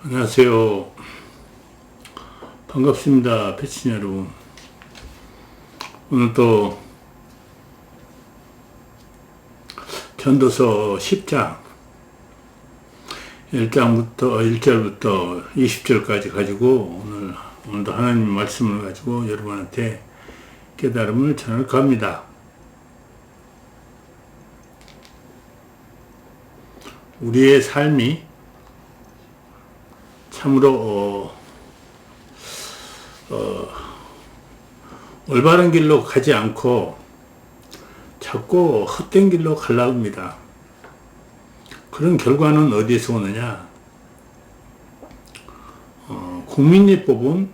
안녕하세요. 반갑습니다. 패친 여러분. 오늘 또 전도서 10장 1절부터 20절까지 가지고 오늘도 하나님 말씀을 가지고 여러분한테 깨달음을 전할 겁니다. 우리의 삶이 참으로 올바른 길로 가지 않고 자꾸 헛된 길로 가려고 합니다. 그런 결과는 어디에서 오느냐? 국민이 뽑은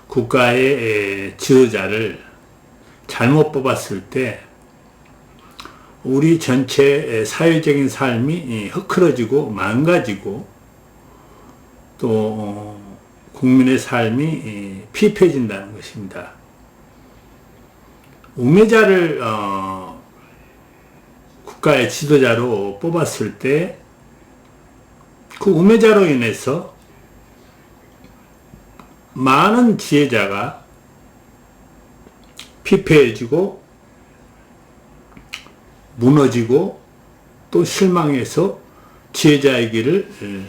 국가의 지도자를 잘못 뽑았을 때 우리 전체 사회적인 삶이 흐트러지고 망가지고 또 국민의 삶이 피폐해진다는 것입니다. 우매자를 국가의 지도자로 뽑았을 때 그 우매자로 인해서 많은 지혜자가 피폐해지고 무너지고 또 실망해서 지혜자의 길을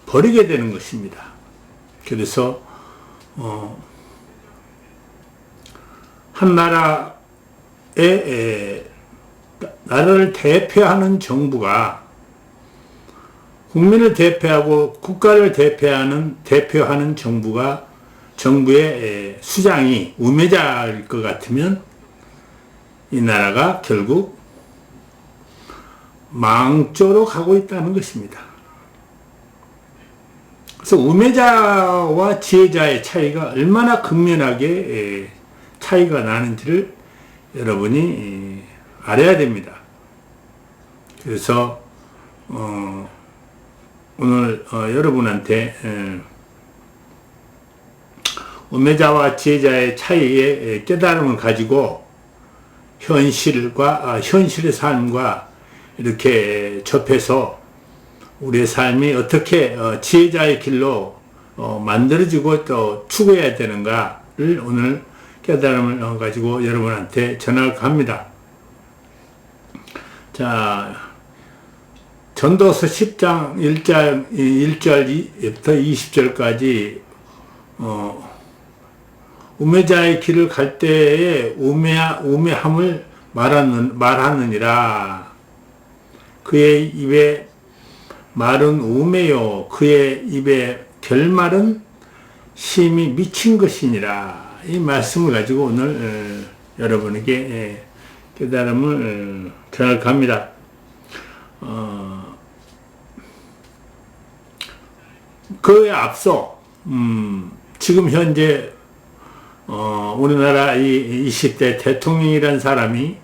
버리게 되는 것입니다. 그래서 한 나라를 대표하는 정부가 국민을 대표하고 국가를 대표하는 정부의 수장이 우매자일 것 같으면 이 나라가 결국 망조로 가고 있다는 것입니다. 그래서 우매자와 지혜자의 차이가 얼마나 극명하게 차이가 나는지를 여러분이 알아야 됩니다. 그래서 오늘 여러분한테 우매자와 지혜자의 차이의 깨달음을 가지고 현실의 삶과 이렇게 접해서 우리의 삶이 어떻게 지혜자의 길로 만들어지고 또 추구해야 되는가를 오늘 깨달음을 가지고 여러분한테 전할까 합니다. 자, 전도서 10장 1절부터 20절까지 우매자의 길을 갈 때에 우매함을 말하느니라. 그의 입에 말은 우매요 그의 입에 결말은 심히 미친 것이니라. 이 말씀을 가지고 오늘 여러분에게 깨달음을 전할까 합니다. 그에 앞서 지금 현재 우리나라 이 20대 대통령이라는 사람이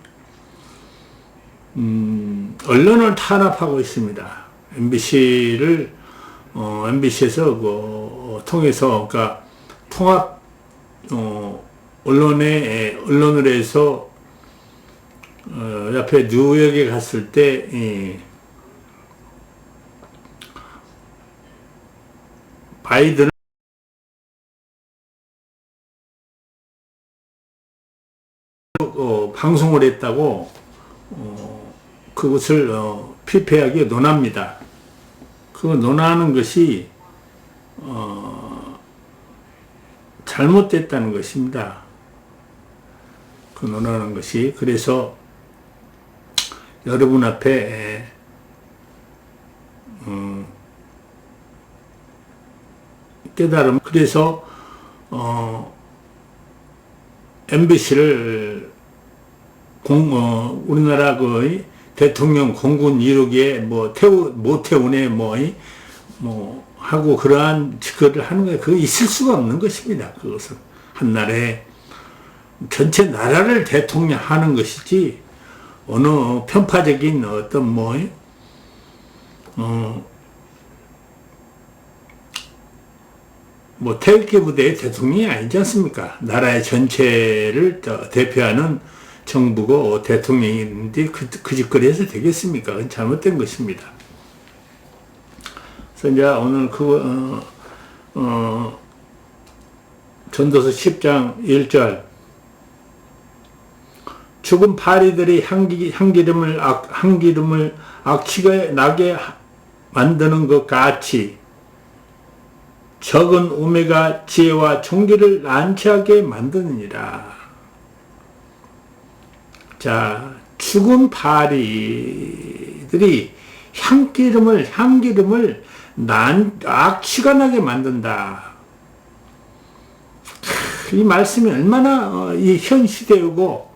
언론을 탄압하고 있습니다. MBC에서 통해서, 그러니까 통합 언론을 해서 옆에 뉴욕에 갔을 때 바이든을 방송을 했다고 그것을 피폐하게 논합니다. 그 논하는 것이 잘못됐다는 것입니다. 그 논하는 것이. 그래서 여러분 앞에 깨달음. 그래서 MBC를 우리나라 그 대통령 공군 이루기에 못 태우네 하고 그러한 짓거리를 하는 거예요. 그거 있을 수가 없는 것입니다. 그것은 한 나라에 전체 나라를 대통령 하는 것이지 어느 편파적인 어떤 태극기 부대의 대통령이 아니지 않습니까? 나라의 전체를 대표하는 정부고 대통령인데 그 짓거리 해서 되겠습니까? 그건 잘못된 것입니다. 그래서 이제 오늘 전도서 10장 1절 죽은 파리들이 향기름을 악취가 나게 만드는 것 같이 적은 우매가 지혜와 총기를 난처하게 만드느니라. 자, 죽은 파리들이 향기름을 악취가 나게 만든다. 이 말씀이 얼마나 이 현 시대이고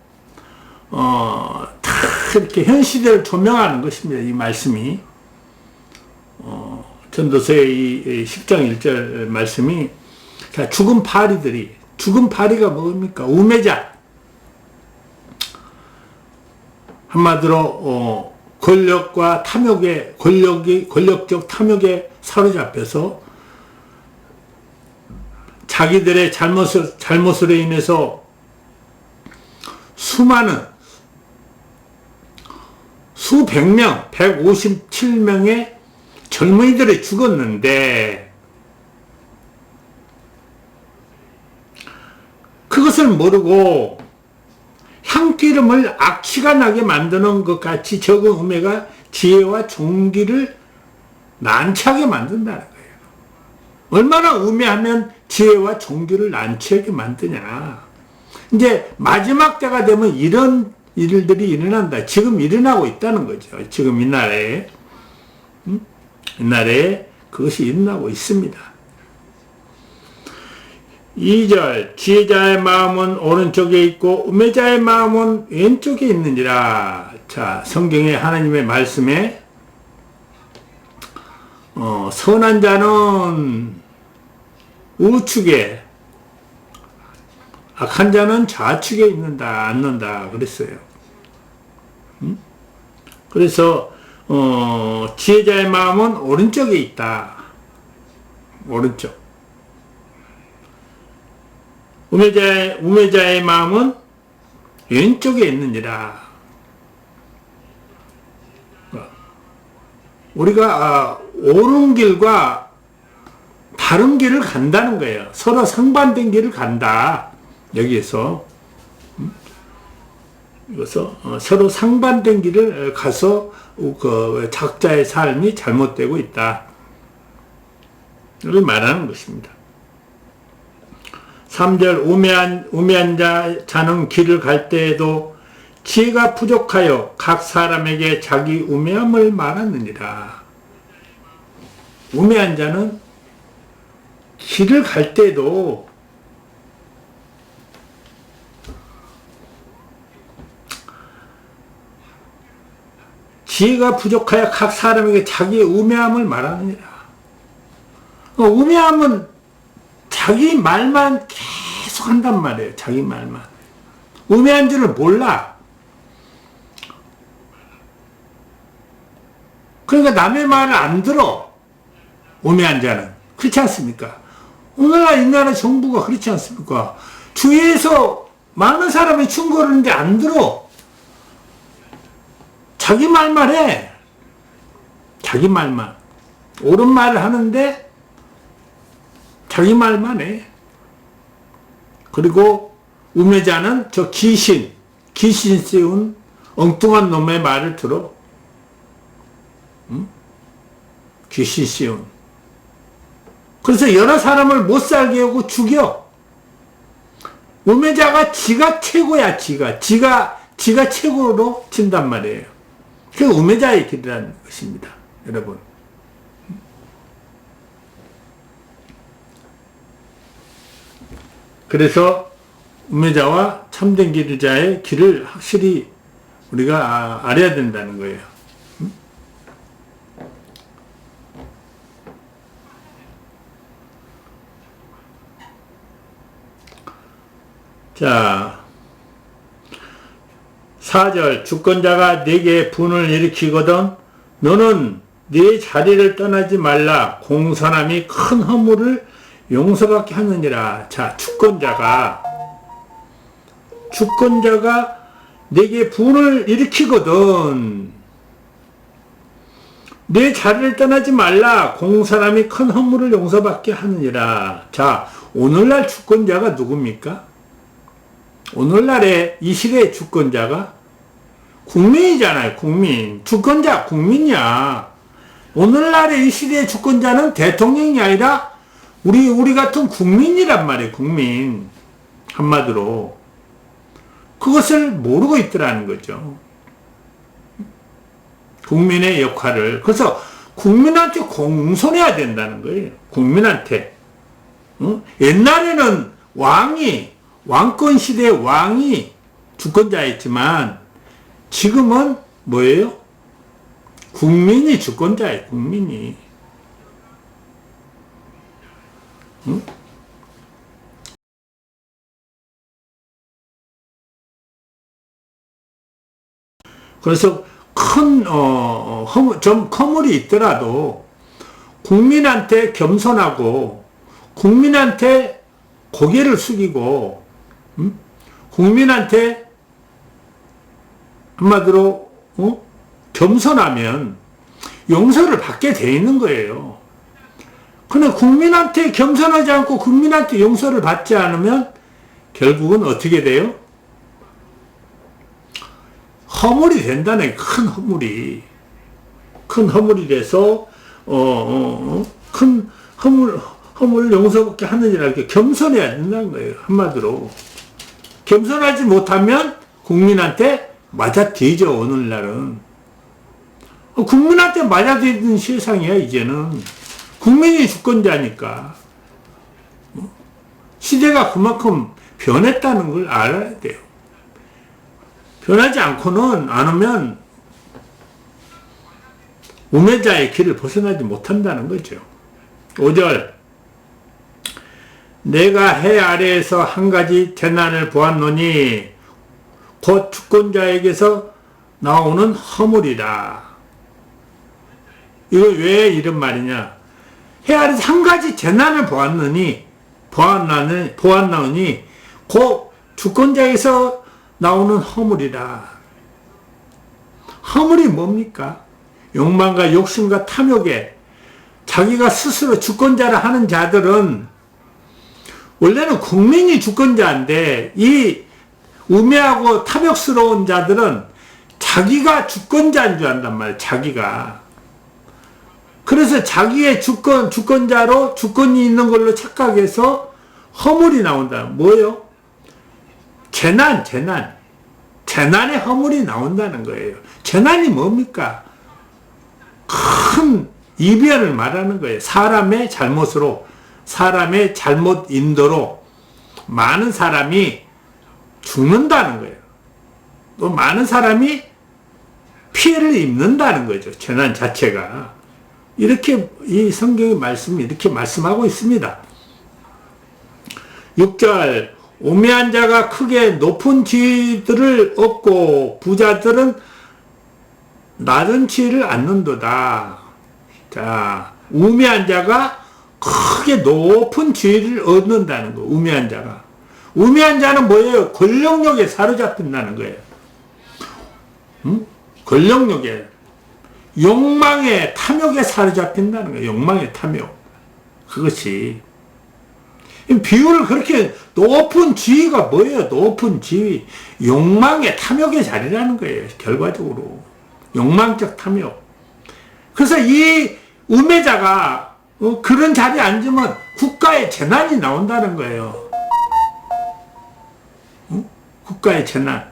다 이렇게 현 시대를 조명하는 것입니다. 이 말씀이 전도서의 이 10장 1절 말씀이, 자, 죽은 파리가 뭡니까? 우매자. 한마디로 권력과 탐욕에, 권력적 탐욕에 사로잡혀서 자기들의 잘못으로 인해서 수백 명, 157명의 젊은이들이 죽었는데, 그것을 모르고 향기름을 악취가 나게 만드는 것 같이 적은 우매가 지혜와 종기를 난처하게 만든다는 거예요. 얼마나 우매하면 지혜와 종기를 난처하게 만드냐. 이제 마지막 때가 되면 이런 일들이 일어난다. 지금 일어나고 있다는 거죠. 지금 이 나라에 그것이 일어나고 있습니다. 2절 지혜자의 마음은 오른쪽에 있고 우매자의 마음은 왼쪽에 있느니라. 자, 성경의 하나님의 말씀에 선한 자는 우측에, 악한 자는 좌측에 앉는다 그랬어요. 그래서 지혜자의 마음은 오른쪽에 있다. 오른쪽. 우매자의 마음은 왼쪽에 있느니라. 우리가 옳은 길과 다른 길을 간다는 거예요. 서로 상반된 길을 간다. 여기에서 서로 상반된 길을 가서 그 작자의 삶이 잘못되고 있다. 이걸 말하는 것입니다. 3절 우매한 자는 길을 갈 때에도 지혜가 부족하여 각 사람에게 자기 우매함을 말하느니라. 우매한 자는 길을 갈 때도 지혜가 부족하여 각 사람에게 자기의 우매함을 말하느니라. 우매함은 자기 말만 계속 한단 말이에요. 자기 말만. 우매한 줄을 몰라. 그러니까 남의 말을 안 들어. 우매한 자는. 그렇지 않습니까? 오늘날 이 나라 정부가 그렇지 않습니까? 주위에서 많은 사람이 충고하는데 안 들어. 자기 말만 해. 자기 말만. 옳은 말을 하는데 자기 말만 해. 그리고 우매자는 저 귀신 씌운 엉뚱한 놈의 말을 들어. 귀신 씌운. 그래서 여러 사람을 못 살게 하고 죽여. 우매자가 지가 최고야. 지가 최고로 친단 말이에요. 그게 우매자의 길이라는 것입니다. 여러분. 그래서 우매자와 참된 길자의 길을 확실히 우리가 알아야 된다는 거예요. 자, 4절 주권자가 네게 분을 일으키거든 너는 네 자리를 떠나지 말라. 공손함이 큰 허물을 용서받게 하느니라. 자, 주권자가 내게 분을 일으키거든. 내 자리를 떠나지 말라. 공사람이 큰 허물을 용서받게 하느니라. 자, 오늘날 주권자가 누굽니까? 오늘날의 이 시대의 주권자가 국민이잖아요. 국민. 주권자 국민이야. 오늘날의 이 시대의 주권자는 대통령이 아니라 우리 같은 국민이란 말이에요. 국민. 한마디로. 그것을 모르고 있더라는 거죠. 국민의 역할을. 그래서 국민한테 공손해야 된다는 거예요. 국민한테. 옛날에는 왕권 시대의 왕이 주권자였지만 지금은 뭐예요? 국민이 주권자예요. 국민이. 그래서 큰 허물이 있더라도 국민한테 겸손하고 국민한테 고개를 숙이고 국민한테 한마디로 겸손하면 용서를 받게 돼 있는 거예요. 그런데 국민한테 겸손하지 않고 국민한테 용서를 받지 않으면 결국은 어떻게 돼요? 허물이 된다네. 큰 허물이. 큰 허물이 돼서 큰 허물 용서받게 하느니라. 이렇게 겸손해야 된다는 거예요. 한마디로. 겸손하지 못하면 국민한테 맞아 뒤져. 오늘날은 국민한테 맞아 뒤지는 세상이야. 이제는 국민이 주권자니까. 시대가 그만큼 변했다는 걸 알아야 돼요. 변하지 않으면 우매자의 길을 벗어나지 못한다는 거죠. 5절. 내가 해 아래에서 한 가지 재난을 보았노니 곧 주권자에게서 나오는 허물이라. 이거 왜 이런 말이냐? 해 아래에서 한 가지 재난을 보았노니 곧 주권자에게서 나오는 허물이라. 허물이 뭡니까? 욕망과 욕심과 탐욕에 자기가 스스로 주권자라 하는 자들은 원래는 국민이 주권자인데 이 우매하고 탐욕스러운 자들은 자기가 주권자인 줄 안단 말이에요. 자기가. 그래서 자기의 주권자로 주권이 있는 걸로 착각해서 허물이 나온다. 뭐예요? 재난의 허물이 나온다는 거예요. 재난이 뭡니까? 큰 이변을 말하는 거예요. 사람의 잘못으로, 사람의 잘못 인도로 많은 사람이 죽는다는 거예요. 또 많은 사람이 피해를 입는다는 거죠. 재난 자체가. 이렇게 이 성경의 말씀이 이렇게 말씀하고 있습니다. 6절. 우매한 자가 크게 높은 지위들을 얻고 부자들은 낮은 지위를 얻는도다. 자, 우매한 자가 크게 높은 지위를 얻는다는 거. 우매한 자가. 우매한 자는 뭐예요? 권력욕에 사로잡힌다는 거예요. 권력욕에, 욕망에, 탐욕에 사로잡힌다는 거예요. 욕망의 탐욕. 그것이. 비유를 그렇게 높은 지위가 뭐예요? 높은 지위. 욕망의 탐욕의 자리라는 거예요. 결과적으로. 욕망적 탐욕. 그래서 이 우매자가 그런 자리에 앉으면 국가의 재난이 나온다는 거예요. 국가의 재난.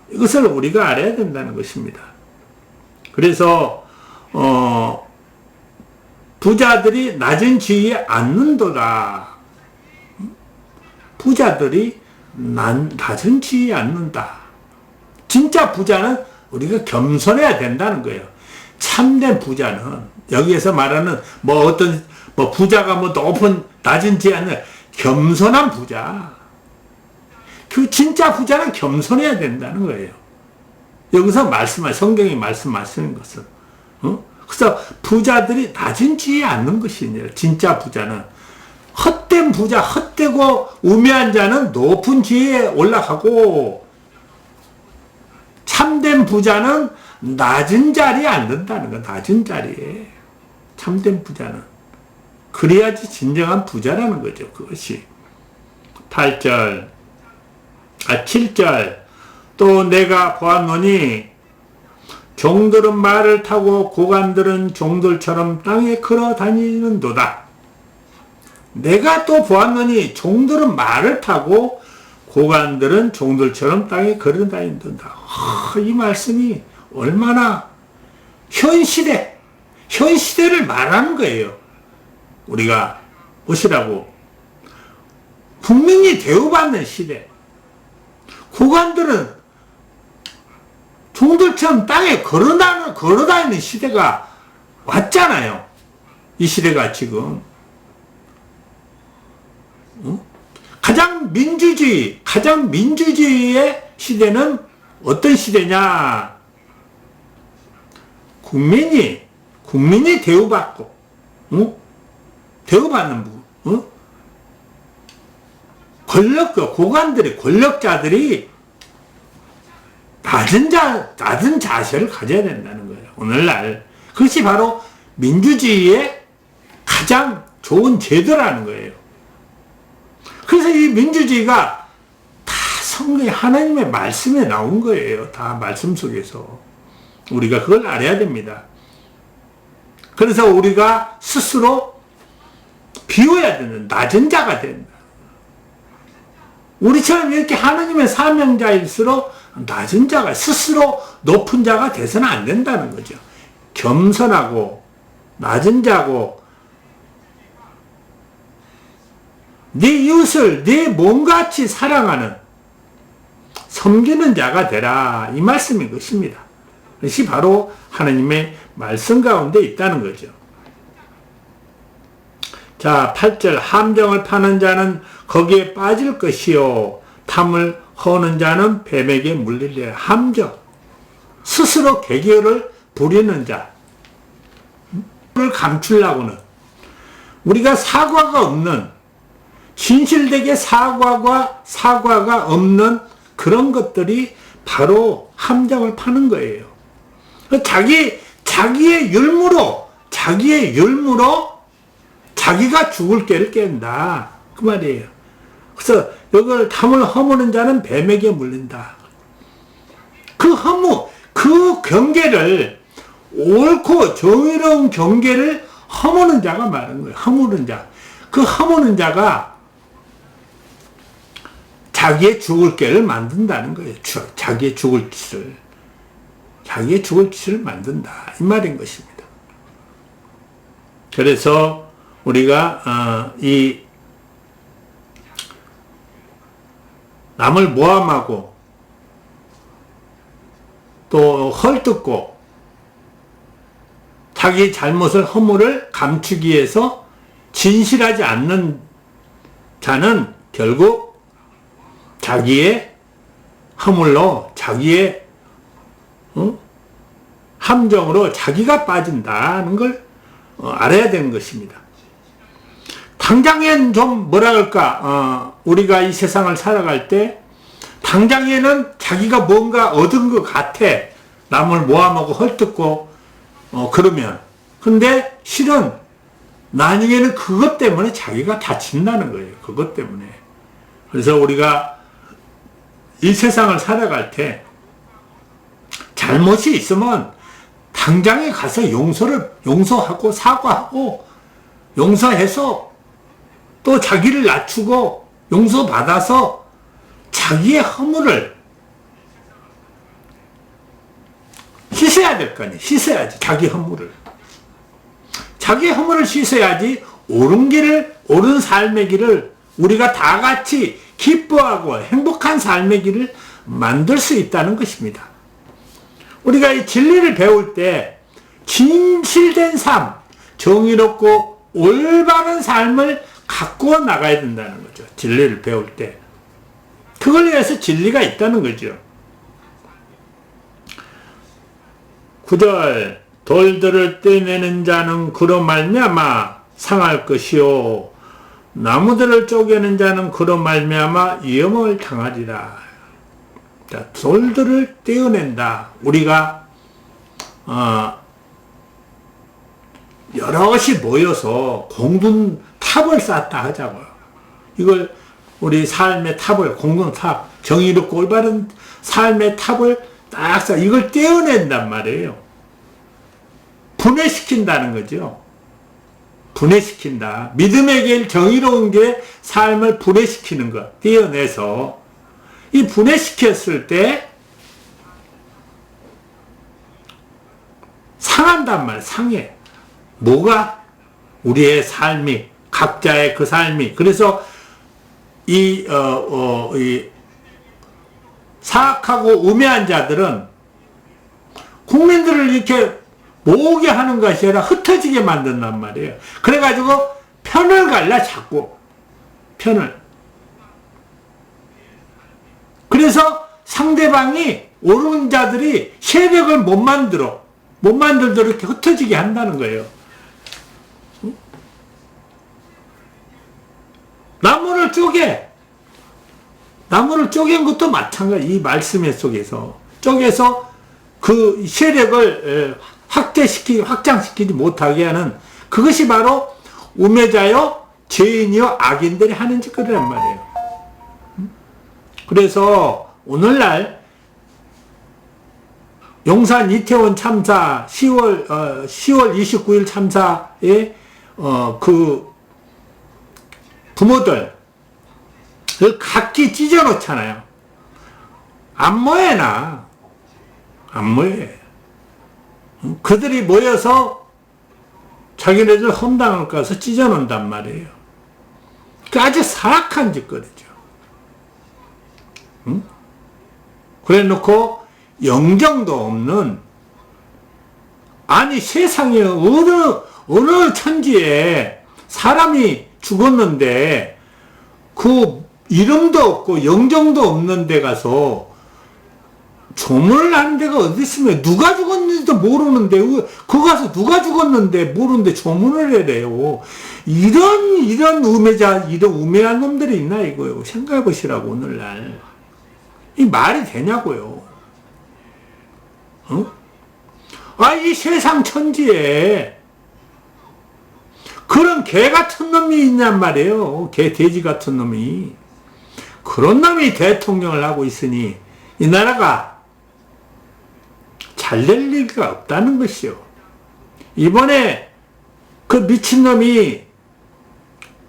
이것을 우리가 알아야 된다는 것입니다. 그래서 부자들이 낮은 지위에 앉는도다. 부자들이 낮은 지위에 앉는다. 진짜 부자는 우리가 겸손해야 된다는 거예요. 참된 부자는 여기에서 말하는 부자가 높은 낮은 지위에 앉는 겸손한 부자. 그 진짜 부자는 겸손해야 된다는 거예요. 여기서 성경이 말씀하시는 것은. 그래서 부자들이 낮은 지위에 앉는 것이 아니라 진짜 부자는 헛된 부자, 헛되고 우매한 자는 높은 지위에 올라가고 참된 부자는 낮은 자리에 앉는다는 거. 낮은 자리에. 참된 부자는. 그래야지 진정한 부자라는 거죠. 그것이. 7절. 또 내가 보았노니 종들은 말을 타고 고관들은 종들처럼 땅에 걸어 다니는도다. 내가 또 보았노니 종들은 말을 타고 고관들은 종들처럼 땅에 걸어 다니는도다. 이 말씀이 얼마나 현 시대를 말하는 거예요. 우리가 보시라고. 국민이 대우받는 시대. 고관들은 종들처럼 땅에 걸어다니는 시대가 왔잖아요. 이 시대가 지금. 가장 민주주의의 시대는 어떤 시대냐? 국민이 대우받고, 대우받는 부분, 고관들이, 권력자들이 낮은 자세를 가져야 된다는 거예요. 오늘날. 그것이 바로 민주주의의 가장 좋은 제도라는 거예요. 그래서 이 민주주의가 다 성경의 하나님의 말씀에 나온 거예요. 다 말씀 속에서. 우리가 그걸 알아야 됩니다. 그래서 우리가 스스로 비워야 되는 낮은 자가 된다. 우리처럼 이렇게 하나님의 사명자일수록 낮은 자가, 스스로 높은 자가 돼서는 안 된다는 거죠. 겸손하고 낮은 자고 네 이웃을 네 몸같이 사랑하는 섬기는 자가 되라. 이 말씀인 것입니다. 그것이 바로 하나님의 말씀 가운데 있다는 거죠. 자, 8절. 함정을 파는 자는 거기에 빠질 것이요 탐을 허는 자는 뱀에게 물리리라. 함정. 스스로 계교를 부리는 자. 를 감추려고는 우리가 사과가 없는, 진실되게 사과가 없는 그런 것들이 바로 함정을 파는 거예요. 자기의 율무로 자기가 죽을 깨를 깬다. 그 말이에요. 그래서 이걸 탐을 허무는 자는 뱀에게 물린다. 그 경계를, 옳고 정의로운 경계를 허무는 자가 말하는 거예요. 허무는 자. 그 허무는 자가 자기의 죽을 깨를 만든다는 거예요. 자기의 죽을 짓을 만든다. 이 말인 것입니다. 그래서 우리가 이 남을 모함하고 또 헐뜯고 자기 허물을 감추기 위해서 진실하지 않는 자는 결국 자기의 허물로, 자기의 함정으로 자기가 빠진다는 걸 알아야 되는 것입니다. 당장엔 좀 뭐라 그럴까, 우리가 이 세상을 살아갈 때 당장에는 자기가 뭔가 얻은 것 같아. 남을 모함하고 헐뜯고 그러면. 근데 실은 나중에는 그것 때문에 자기가 다친다는 거예요. 그것 때문에. 그래서 우리가 이 세상을 살아갈 때 잘못이 있으면 당장에 가서 용서하고 사과하고 용서해서 또 자기를 낮추고 용서받아서 자기의 허물을 씻어야 될 거 아니에요. 씻어야지. 자기 허물을 씻어야지 옳은 삶의 길을 우리가 다 같이 기뻐하고 행복한 삶의 길을 만들 수 있다는 것입니다. 우리가 이 진리를 배울 때 진실된 삶, 정의롭고 올바른 삶을 갖고 나가야 된다는 거죠. 진리를 배울 때. 그걸 위해서 진리가 있다는 거죠. 9절. 돌들을 떼내는 자는 그로 말미암아 상할 것이요 나무들을 쪼개는 자는 그로 말미암아 위험을 당하리라. 자, 돌들을 떼어낸다. 우리가 여럿이 모여서 공동 탑을 쌓았다 하자고요. 이걸 우리 삶의 탑을, 공동탑, 정의롭고 올바른 삶의 탑을 딱 쌓아, 이걸 떼어낸단 말이에요. 분해시킨다는 거죠. 분해시킨다. 믿음의 길, 정의로운 게 삶을 분해시키는 것, 떼어내서 이 분해시켰을 때 상한단 말이에요. 상해. 뭐가? 우리의 삶이, 각자의 그 삶이. 그래서 이 사악하고 우매한 자들은 국민들을 이렇게 모으게 하는 것이 아니라 흩어지게 만든단 말이에요. 그래가지고 편을 갈라 자꾸. 편을. 그래서 상대방이 옳은 자들이 세력을 못 만들도록 이렇게 흩어지게 한다는 거예요. 나무를 쪼갠 것도 마찬가지. 이 말씀 속에서 쪼개서 그 세력을 확장시키지 못하게 하는, 그것이 바로 우매자요 죄인이요 악인들이 하는 짓거리란 말이에요. 그래서 오늘날 용산 이태원 참사 10월 29일 참사에 그 부모들 각기 찢어 놓잖아요. 안 모여나. 안 모여요. 그들이 모여서 자기네들 험당을 가서 찢어 놓는단 말이에요. 그 아주 사악한 짓거리죠. 응? 그래 놓고 영정도 없는, 아니 세상에 어느 천지에 사람이 죽었는데 그 이름도 없고 영정도 없는 데 가서 조문을 하는 데가 어디 있으면, 누가 죽었는지도 모르는데 그 가서 누가 죽었는데 모르는데 조문을 해래요. 이런 우매자, 이런 우매한 놈들이 있나 이거요. 생각해 보시라고. 오늘날 이 말이 되냐고요. 어? 이 세상 천지에 그런 개 같은 놈이 있냔 말이에요. 개, 돼지 같은 놈이. 그런 놈이 대통령을 하고 있으니 이 나라가 잘 될 리가 없다는 것이요. 이번에 그 미친놈이,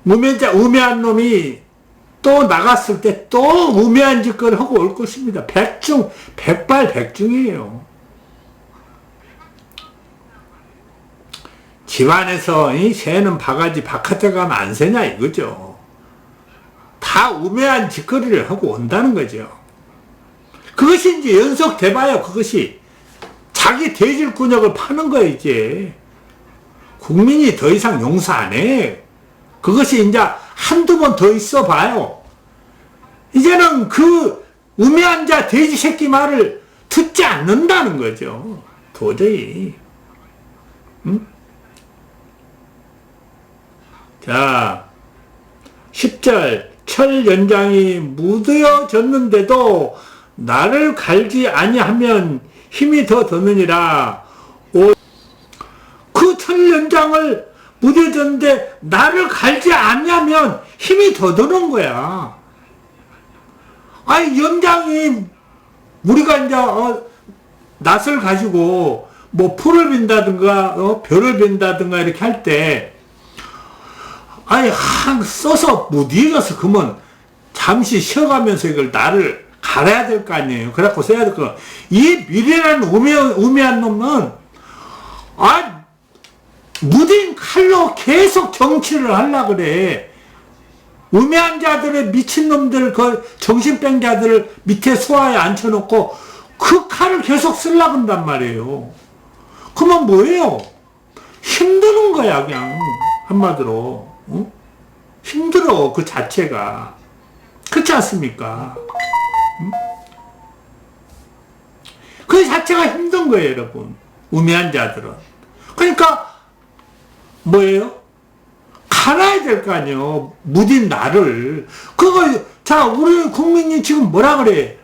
우매한 놈이 또 나갔을 때 또 우매한 짓거리를 하고 올 것입니다. 백발백중이에요. 집안에서 새는 바가지 바깥에 가면 안 새냐 이거죠. 다 우매한 짓거리를 하고 온다는 거죠. 그것이 이제 연속돼봐요. 그것이 자기 돼질근육을 파는 거예요. 이제 국민이 더 이상 용서 안 해. 그것이 이제 한두 번 더 있어 봐요. 이제는 그 우매한 자 돼지 새끼 말을 듣지 않는다는 거죠. 도저히. 응? 자, 10절 철 연장이 무뎌졌는데도 나를 갈지 아니하면 힘이 더 드느니라. 그 철 연장을 무뎌졌는데 나를 갈지 않냐면 힘이 더 드는 거야. 연장이 우리가 이제 낫을 가지고 뭐 풀을 빈다든가 벼를 빈다든가 이렇게 할 때 써서 무디어서 그러면 잠시 쉬어가면서 이걸 나를 갈아야 될 거 아니에요. 그래갖고 써야 될 거. 이 미래라는 우매한 놈은 무딘 칼로 계속 정치를 하려고 그래. 우매한 자들의 미친놈들, 그 정신병 자들을 밑에 수하에 앉혀놓고 그 칼을 계속 쓰려고 한단 말이에요. 그러면 뭐예요? 힘드는 거야, 그냥. 한마디로. 어? 힘들어, 그 자체가. 그렇지 않습니까? 응? 그 자체가 힘든 거예요, 여러분. 우매한 자들은. 그러니까, 뭐예요? 갈아야 될 거 아니에요. 무딘 나를. 우리 국민이 지금 뭐라 그래?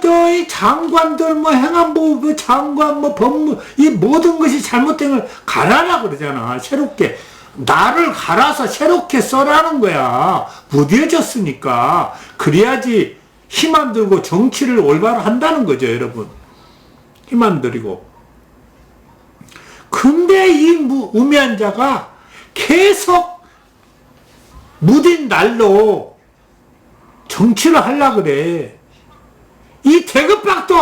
저희 장관들, 행안부 장관, 법무, 이 모든 것이 잘못된 걸 갈아라 그러잖아. 새롭게. 나를 갈아서 새롭게 써라는 거야. 무뎌졌으니까. 그래야지 힘 안 들고 정치를 올바로 한다는 거죠, 여러분. 힘 안 들이고. 근데 이 우매한 자가 계속 무딘 날로 정치를 하려고 그래. 이 대급박도,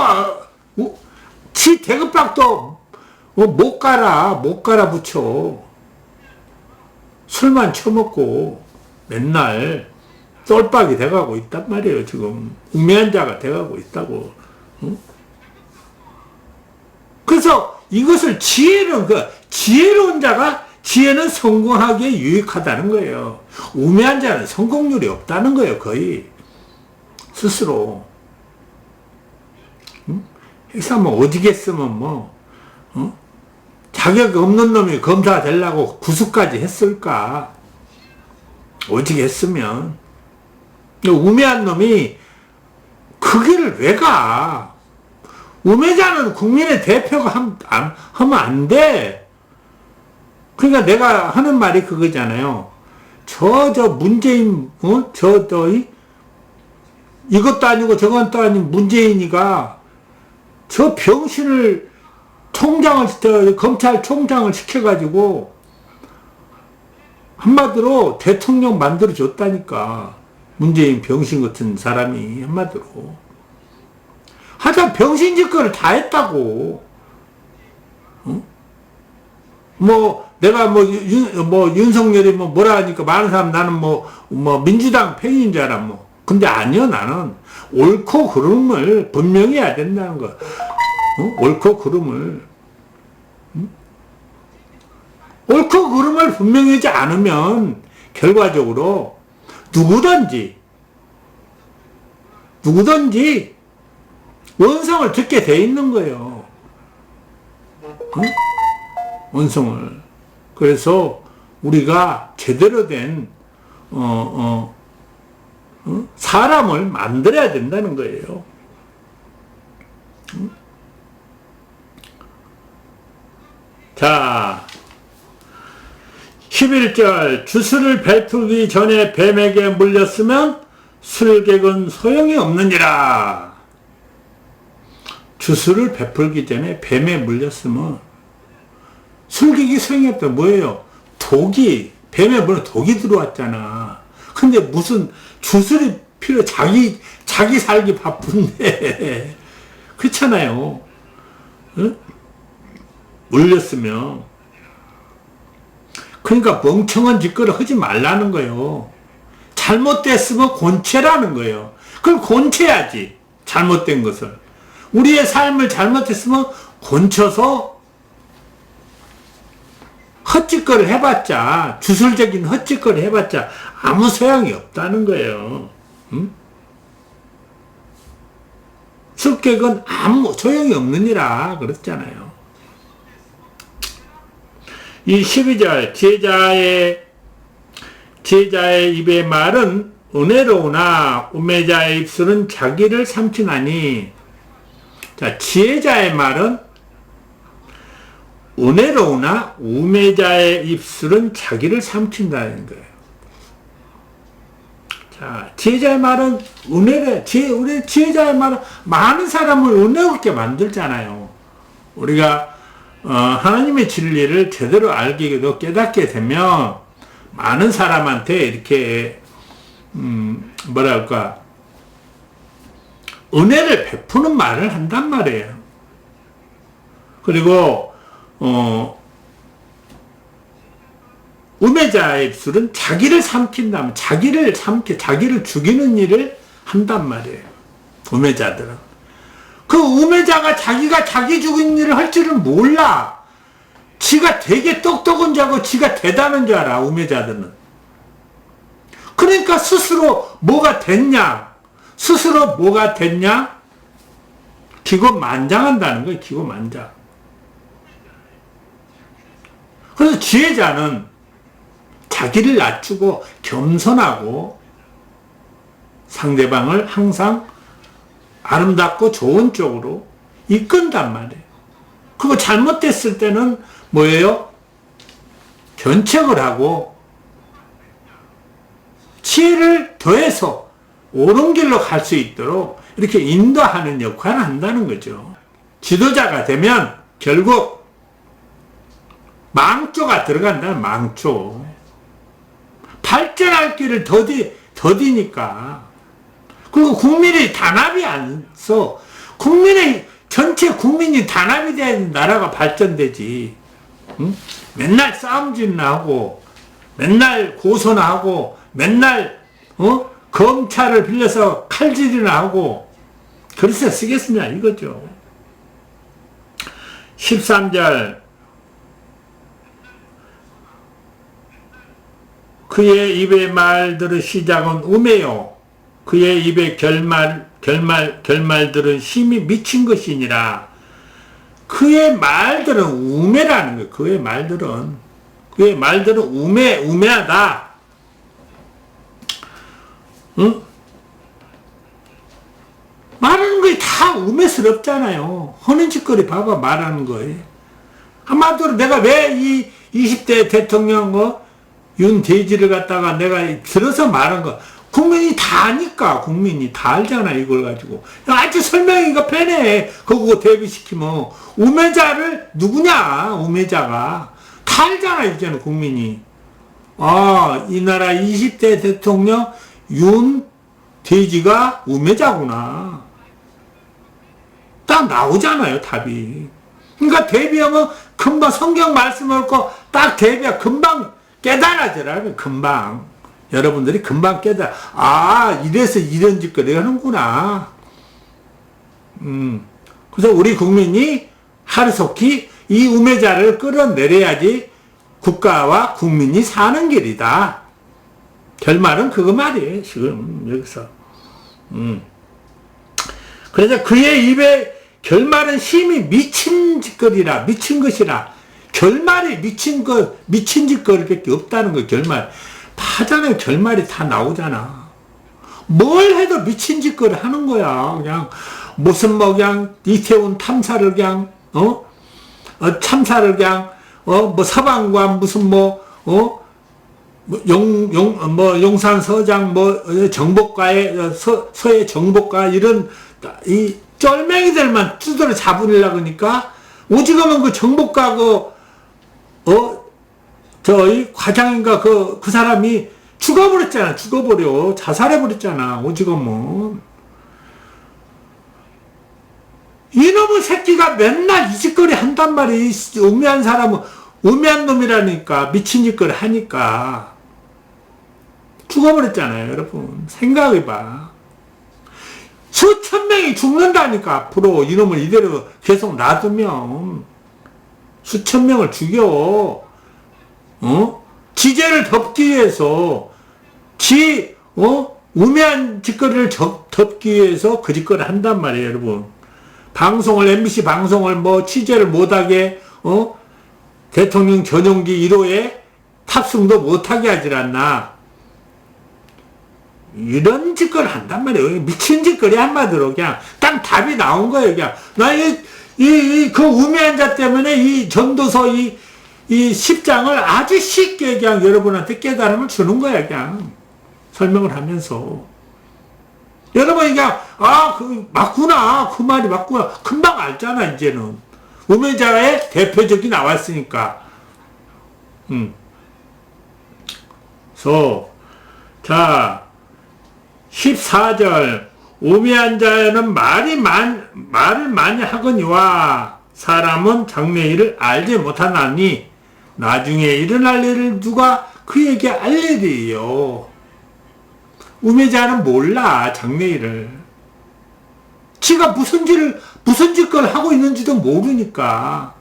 지 대급박도 못 갈아 붙여. 술만 처먹고 맨날 똘박이 돼가고 있단 말이에요, 지금. 우매한 자가 돼가고 있다고. 응? 그래서 이것을 지혜로운 자가, 지혜는 성공하기에 유익하다는 거예요. 우매한 자는 성공률이 없다는 거예요, 거의. 스스로. 응? 그래서 오지겠으면 자격 없는 놈이 검사 되려고 구수까지 했을까? 오지겠으면. 우매한 놈이 그 길을 왜 가? 우매자는 국민의 대표가 하면 안 돼. 그러니까 내가 하는 말이 그거잖아요. 문재인, 이것도 아니고 저것도 아닌 문재인이가 저 병신을 검찰총장을 시켜가지고 한마디로 대통령 만들어줬다니까. 문재인 병신 같은 사람이 한마디로. 하여튼 병신 짓거리를 다 했다고. 응? 내가 윤석열이 뭐라 하니까 많은 사람 나는 민주당 팬인 줄 알아, 근데 아니요, 나는 옳고 그름을 분명히 해야 된다는 거. 옳고 그름을. 옳고 그름을 분명히 하지 않으면 결과적으로 누구든지 원성을 듣게 돼 있는 거예요. 응? 원성을. 그래서 우리가 제대로 된 사람을 만들어야 된다는 거예요. 응? 자, 11절 주술을 베풀기 전에 뱀에게 물렸으면 술객은 소용이 없느니라. 주술을 베풀기 전에 뱀에 물렸으면 술객이 소용이 없다. 뭐예요? 뱀에 물려 독이 들어왔잖아. 근데 무슨 주술이 자기 살기 바쁜데. 그렇잖아요. 응? 물렸으면. 그러니까 멍청한 짓거리 하지 말라는 거예요. 잘못됐으면 곤채라는 거예요. 그럼 곤채야지. 잘못된 것을. 우리의 삶을 잘못했으면 곤쳐서 헛짓거리를 해봤자, 주술적인 헛짓거리 해봤자 아무 소용이 없다는 거예요. 응? 술객은 아무 소용이 없느니라 그랬잖아요. 이 12절 지혜자의 입의 말은 은혜로우나 우매자의 입술은 자기를 삼키나니. 자, 지혜자의 말은 은혜로우나 우매자의 입술은 자기를 삼킨다는 거예요. 자, 지혜자의 말은 은혜래. 우리 지혜자의 말은 많은 사람을 은혜롭게 만들잖아요. 우리가 하나님의 진리를 제대로 알게 깨닫게 되면 많은 사람한테 이렇게 은혜를 베푸는 말을 한단 말이에요. 그리고 우매자의 입술은 자기를 삼킨다면 자기를 죽이는 일을 한단 말이에요. 우매자들은. 그 우매자가 자기가 자기 죽이는 일을 할 줄은 몰라. 지가 되게 똑똑한 줄 알고 지가 대단한 줄 알아, 우매자들은. 그러니까 스스로 뭐가 됐냐? 기고만장한다는 거예요, 기고만장. 그래서 지혜자는 자기를 낮추고 겸손하고 상대방을 항상 아름답고 좋은 쪽으로 이끈단 말이에요. 그거 잘못됐을 때는 뭐예요? 견책을 하고 지혜를 더해서 옳은 길로 갈 수 있도록 이렇게 인도하는 역할을 한다는 거죠. 지도자가 되면 결국 망조가 들어간다는 망조. 발전할 길을 더디니까. 그리고 국민이 단합이 안 서. 전체 국민이 단합이 돼야 나라가 발전되지. 응? 맨날 싸움질나 하고, 맨날 고소나 하고, 맨날, 검찰을 빌려서 칼질이나 하고, 그래서 쓰겠느냐, 이거죠. 13절. 그의 입의 말들의 시작은 우매요. 그의 입의 결말들은 심히 미친 것이니라. 그의 말들은 우매라는 거예요. 그의 말들은 우매하다. 응? 말하는 것이 다 우매스럽잖아요. 허는 짓거리 봐봐, 말하는 거예요. 한마디로 내가 왜 이 20대 대통령, 윤대지를 갖다가 내가 들어서 말한 거, 국민이 다 아니까, 국민이 다 알잖아, 이걸 가지고. 아주 설명이가 편해. 그거 대비시키면. 우매자를, 누구냐, 우매자가. 다 알잖아, 이제는 국민이. 아, 이 나라 20대 대통령 윤대지가 우매자구나. 딱 나오잖아요, 답이. 그러니까 대비하면 금방 성경 말씀을 읽고 딱 대비하 금방 깨달아져라, 금방. 여러분들이 금방 깨달아. 아, 이래서 이런 짓거리 하는구나. 그래서 우리 국민이 하루속히 이 우매자를 끌어내려야지 국가와 국민이 사는 길이다. 결말은 그거 말이에요, 지금, 여기서. 그래서 그의 입에 결말은 심히 미친 짓거리라, 미친 것이라. 결말이 미친 짓거리밖에 없다는 거, 결말. 하잖아요. 결말이 다 나오잖아. 뭘 해도 미친 짓거리 하는 거야. 그냥, 무슨 그냥, 이태원 탐사를 그냥, 참사를 그냥, 서방관 무슨 용산 서장, 정복가의, 서해 정복가, 이런, 이 쫄맹이들만 두드려 잡으려고 하니까, 오지금은 그 정복가 이 과장인가 그 사람이 죽어버렸잖아. 자살해버렸잖아. 오지금은. 이놈의 새끼가 맨날 이 짓거리 한단 말이야. 우매한 사람은, 우매한 놈이라니까. 미친 짓거리 하니까. 죽어버렸잖아요, 여러분. 생각해봐. 수천 명이 죽는다니까, 앞으로. 이놈을 이대로 계속 놔두면. 수천 명을 죽여. 지죄를 덮기 위해서, 우매한 짓거리를 덮기 위해서 그 짓거리를 한단 말이에요, 여러분. MBC 방송을 취재를 못하게, 대통령 전용기 1호에 탑승도 못하게 하질 않나. 이런 짓거리 한단 말이에요. 미친 짓거리 한마디로 그냥 딱 답이 나온 거예요, 그냥. 그 우매한 자 때문에 이 전도서 이 10장을 아주 쉽게 그냥 여러분한테 깨달음을 주는 거야, 그냥. 설명을 하면서. 여러분이 그냥, 맞구나. 그 말이 맞구나. 금방 알잖아, 이제는. 우매자의 대표적이 나왔으니까. 자, 14절. 우매한 자는 말을 많이 하거니와 사람은 장래일을 알지 못하나니 나중에 일어날 일을 누가 그에게 알리리요. 우매자는 몰라, 장래일을. 지가 무슨 짓걸 하고 있는지도 모르니까.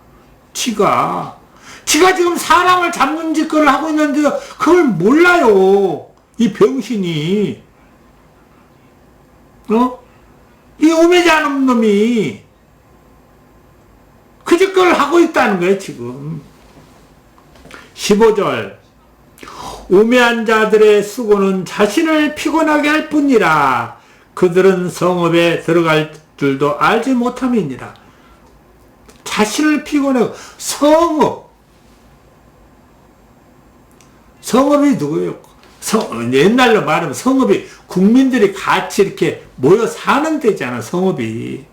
지가 지금 사람을 잡는 짓거리를 하고 있는데도 그걸 몰라요. 이 병신이. 이 우매자는 놈이 그 짓거리를 하고 있다는 거예요, 지금. 15절. 우매한 자들의 수고는 자신을 피곤하게 할 뿐이라 그들은 성읍에 들어갈 줄도 알지 못함이니라. 자신을 피곤하고 성읍이 누구예요? 옛날로 말하면 성읍이 국민들이 같이 이렇게 모여 사는 데잖아. 성읍이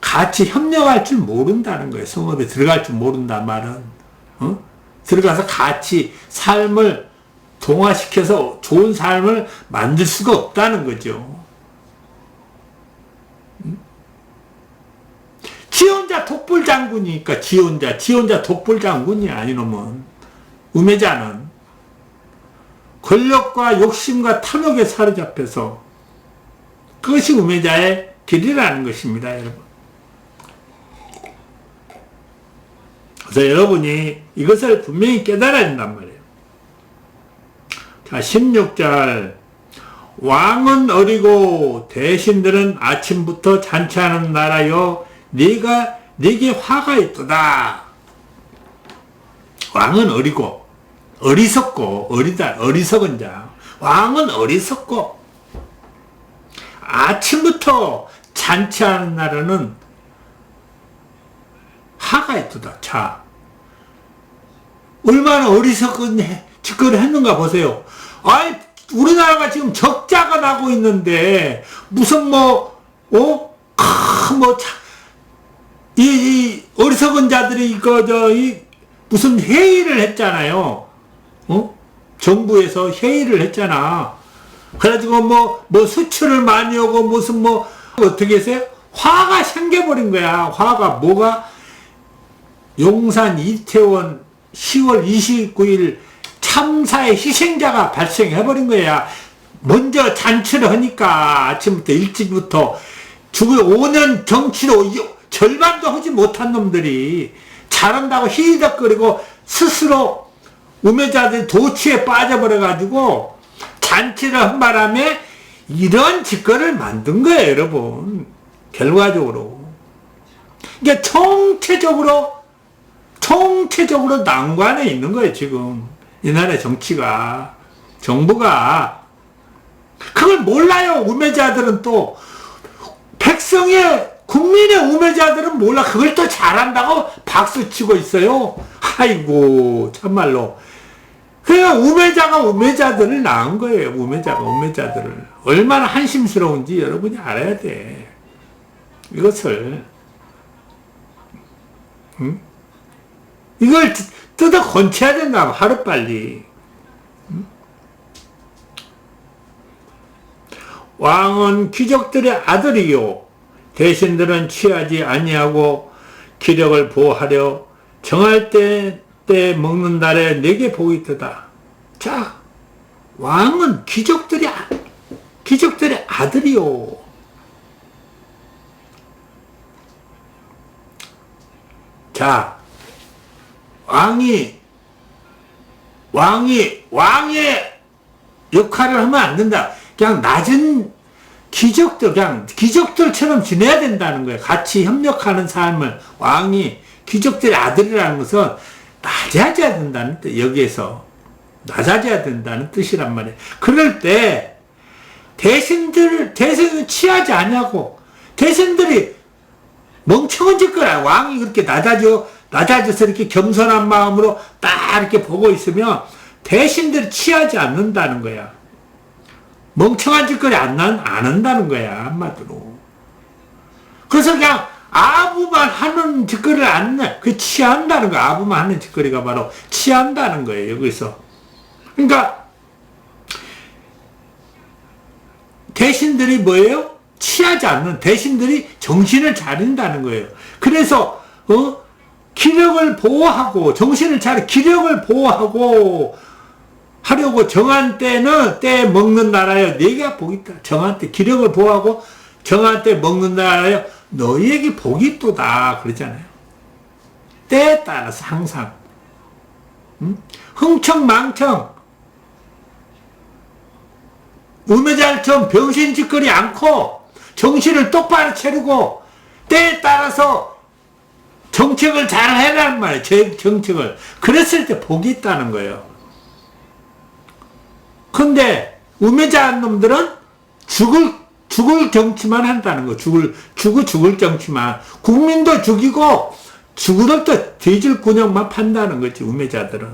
같이 협력할 줄 모른다는 거예요. 성읍에 들어갈 줄 모른다 말은 들어가서 같이 삶을 동화시켜서 좋은 삶을 만들 수가 없다는 거죠. 지 혼자 독불장군이니까 지 혼자 독불장군이야. 이놈은 우매자는 권력과 욕심과 탐욕에 사로잡혀서 그것이 우매자의 길이라는 것입니다. 여러분. 그래서 여러분이 이것을 분명히 깨달아야 된단 말이에요. 자, 16절. 왕은 어리고 대신들은 아침부터 잔치하는 나라여 네게 화가 있도다. 왕은 어리고 어리석고 어리석은 자. 왕은 어리석고 아침부터 잔치하는 나라는 화가 있도다. 자, 얼마나 어리석은 짓거리를 했는가 보세요. 아이, 우리나라가 지금 적자가 나고 있는데 무슨 이 어리석은 자들이 무슨 회의를 했잖아요. 정부에서 회의를 했잖아. 그래가지고 수출을 많이 오고 무슨 어떻게 했어요? 화가 생겨버린 거야. 화가 뭐가? 용산 이태원 10월 29일 참사의 희생자가 발생해버린 거야. 먼저 잔치를 하니까 아침부터 일찍부터 죽을 5년 정치로 절반도 하지 못한 놈들이 잘한다고 히덕거리고 스스로 우매자들이 도취에 빠져버려가지고 잔치를 한 바람에 이런 짓거리를 만든 거예요, 여러분. 결과적으로. 그러니까 총체적으로 난관에 있는 거예요, 지금. 이 나라의 정치가. 정부가. 그걸 몰라요, 우매자들은 또. 국민의 우매자들은 몰라. 그걸 또 잘한다고 박수치고 있어요. 아이고, 참말로. 그러니까 우매자들을 낳은 거예요. 우매자들을. 얼마나 한심스러운지 여러분이 알아야 돼. 이것을. 이걸 뜯어 건쳐야 된다고, 하루빨리. 왕은 귀족들의 아들이요. 대신들은 취하지 아니하고 기력을 보호하려 정할 때 먹는 날에 내게 복이 있도다. 자, 왕은 귀족들의 아들이요. 자, 왕의 역할을 하면 안 된다. 그냥 낮은 귀족들처럼 지내야 된다는 거예요. 같이 협력하는 삶을. 왕이 귀족들의 아들이라는 것은 낮아져야 된다는 뜻, 여기에서. 낮아져야 된다는 뜻이란 말이에요. 그럴 때, 대신들은 취하지 않냐고. 대신들이 멍청한 짓거라. 왕이 그렇게 낮아져서 이렇게 겸손한 마음으로 딱 이렇게 보고 있으면 대신들이 취하지 않는다는 거야. 멍청한 짓거리 안 한다는 거야, 한마디로. 그래서 그냥 아부만 하는 짓거리를 안 내. 그게 취한다는 거야. 아부만 하는 짓거리가 바로 취한다는 거예요, 여기서. 그러니까, 대신들이 뭐예요? 취하지 않는, 대신들이 정신을 차린다는 거예요. 그래서, 기력을 보호하고, 기력을 보호하고, 하려고 정한 때는 때 먹는 나라여 네가 복이 있다. 정한 때 기력을 보호하고 정한 때 먹는 나라여 너희에게 복이 있도다. 그러잖아요. 때에 따라서 항상 흥청망청 우매자처럼 병신짓거리 않고 정신을 똑바로 차리고 때에 따라서 정책을 잘 해라는 말이에요. 정책을. 그랬을 때 복이 있다는 거예요. 근데 우매자 놈들은 죽을 정치만 한다는 거. 죽을 정치만. 국민도 죽이고, 죽으들도 뒤질 군역만 판다는 거지, 우매자들은.